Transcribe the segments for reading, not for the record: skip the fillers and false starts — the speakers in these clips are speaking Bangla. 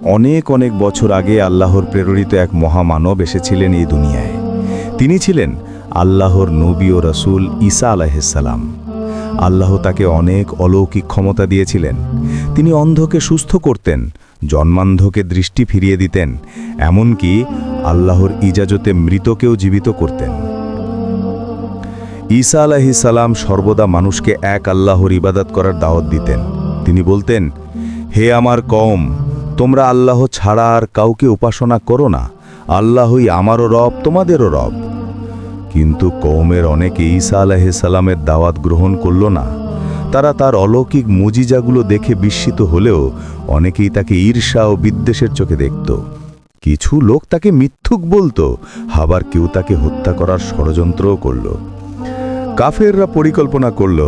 অনেক অনেক বছর আগে আল্লাহর প্রেরিত এক মহামানব এসেছিলেন এই দুনিয়ায়। তিনি ছিলেন আল্লাহর নবী ও রাসূল ঈসা আলাইহিসসালাম। আল্লাহ তাকে অনেক অলৌকিক ক্ষমতা দিয়েছিলেন। তিনি অন্ধকে সুস্থ করতেন, জন্মান্ধকে দৃষ্টি ফিরিয়ে দিতেন, এমনকি আল্লাহর ইজাজতে মৃতকেও জীবিত করতেন। ঈসা আলাইহিসসালাম সর্বদা মানুষকে এক আল্লাহর ইবাদত করার দাওয়াত দিতেন। তিনি বলতেন, হে আমার কওম, তোমরা আল্লাহ ছাড়া আর কাউকে উপাসনা করো না, আল্লাহই আমারও রব, তোমাদেরও রব। কিন্তু কওমের অনেকে ঈসা আলাইহিসসালামের দাওয়াত গ্রহণ করল না। তারা তার অলৌকিক মুজিজাগুলো দেখে বিস্মিত হলেও অনেকেই তাকে ঈর্ষা ও বিদ্বেষের চোখে দেখত। কিছু লোক তাকে মিথ্যুক বলতো, আবার কেউ তাকে হত্যা করার ষড়যন্ত্রও করল। কাফেররা পরিকল্পনা করল,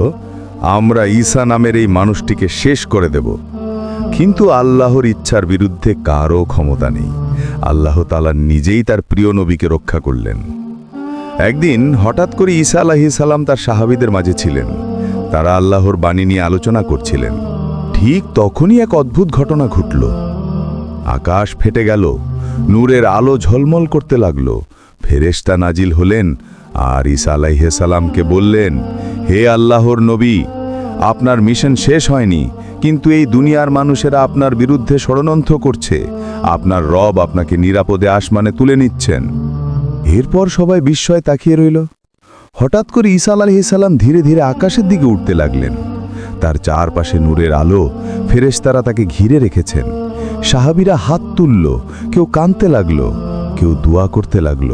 আমরা ঈসা নামের এই মানুষটিকে শেষ করে দেব। কিন্তু আল্লাহর ইচ্ছার বিরুদ্ধে কারও ক্ষমতা নেই। আল্লাহ তাআলা নিজেই তার প্রিয় নবীকে রক্ষা করলেন। একদিন হঠাৎ করে ঈসা আলাইহিসসালাম তার সাহাবীদের মাঝে ছিলেন। তারা আল্লাহর বাণী নিয়ে আলোচনা করছিলেন। ঠিক তখনই এক অদ্ভুত ঘটনা ঘটল। আকাশ ফেটে গেল, নূরের আলো ঝলমল করতে লাগল। ফেরেশতা নাজিল হলেন আর ঈসা আলাইহিসসালামকে বললেন, হে আল্লাহর নবী, আপনার মিশন শেষ হয়নি, কিন্তু এই দুনিয়ার মানুষেরা আপনার বিরুদ্ধে ষড়যন্ত্র করছে। আপনার রব আপনাকে নিরাপদে আসমানে তুলে নিচ্ছেন। এরপর সবাই বিস্ময়ে তাকিয়ে রইল। হঠাৎ করে ঈসা আলাইহিসসালাম ধীরে ধীরে আকাশের দিকে উঠতে লাগলেন। তার চারপাশে নূরের আলো, ফেরেশতারা তাকে ঘিরে রেখেছেন। সাহাবীরা হাত তুলল, কেউ কাঁদতে লাগল, কেউ দোয়া করতে লাগল,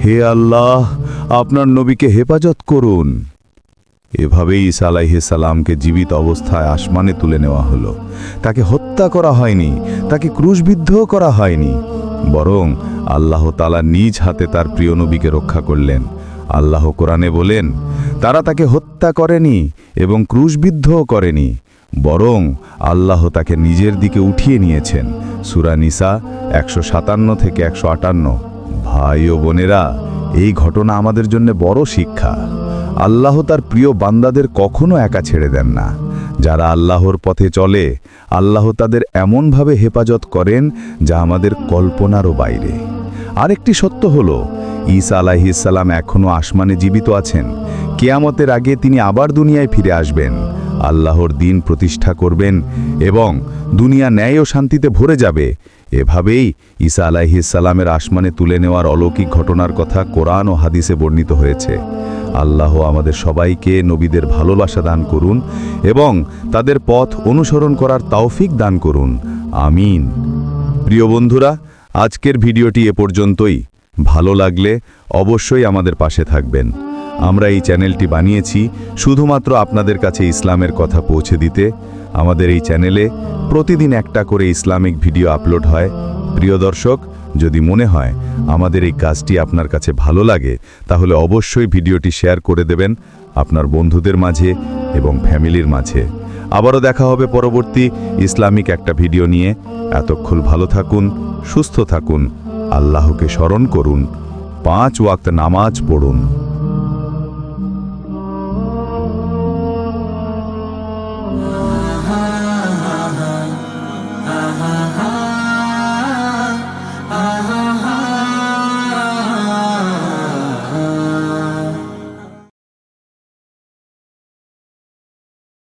হে আল্লাহ, আপনার নবীকে হেফাজত করুন। এভাবেই ঈসা আলাইহিসসালামকে জীবিত অবস্থায় আসমানে তুলে নেওয়া হলো। তাকে হত্যা করা হয়নি, তাকে ক্রুশবিদ্ধও করা হয়নি, বরং আল্লাহ তাআলা নিজ হাতে তার প্রিয় নবীকে রক্ষা করলেন। আল্লাহ কোরআনে বলেন, তারা তাকে হত্যা করেনি এবং ক্রুশবিদ্ধও করেনি, বরং আল্লাহ তাকে নিজের দিকে উঠিয়ে নিয়েছেন। সূরা নিসা 157 থেকে 158। ভাই ও বোনেরা, এই ঘটনা আমাদের জন্য বড় শিক্ষা। আল্লাহ তার প্রিয় বান্দাদের কখনো একা ছেড়ে দেন না। যারা আল্লাহর পথে চলে, আল্লাহ তাদের এমনভাবে হেফাজত করেন যা আমাদের কল্পনারও বাইরে। আরেকটি সত্য হলো, ঈসা আলাইহিসসালাম এখনও আসমানে জীবিত আছেন। কিয়ামতের আগে তিনি আবার দুনিয়ায় ফিরে আসবেন, আল্লাহর দ্বীন প্রতিষ্ঠা করবেন এবং দুনিয়া ন্যায় ও শান্তিতে ভরে যাবে। এভাবেই ঈসা আলাইহিসসালামের আসমানে তুলে নেওয়ার অলৌকিক ঘটনার কথা কোরআন ও হাদিসে বর্ণিত হয়েছে। আল্লাহ আমাদের সবাইকে নবীদের ভালোবাসা দান করুন এবং তাদের পথ অনুসরণ করার তৌফিক দান করুন। আমিন। প্রিয় বন্ধুরা, আজকের ভিডিওটি এ পর্যন্তই। ভালো লাগলে অবশ্যই আমাদের পাশে থাকবেন। আমরা এই চ্যানেলটি বানিয়েছি শুধুমাত্র আপনাদের কাছে ইসলামের কথা পৌঁছে দিতে। আমাদের এই চ্যানেলে প্রতিদিন একটা করে ইসলামিক ভিডিও আপলোড হয়। প্রিয় দর্শক, যদি মনে হয় আমাদের এই কাজটি আপনার কাছে ভালো লাগে, তাহলে অবশ্যই ভিডিওটি শেয়ার করে দেবেন আপনার বন্ধুদের মাঝে এবং ফ্যামিলির মাঝে। আবারও দেখা হবে পরবর্তী ইসলামিক একটা ভিডিও নিয়ে। এতক্ষণ ভালো থাকুন, সুস্থ থাকুন, আল্লাহকে স্মরণ করুন, 5 ওয়াক্ত নামাজ পড়ুন।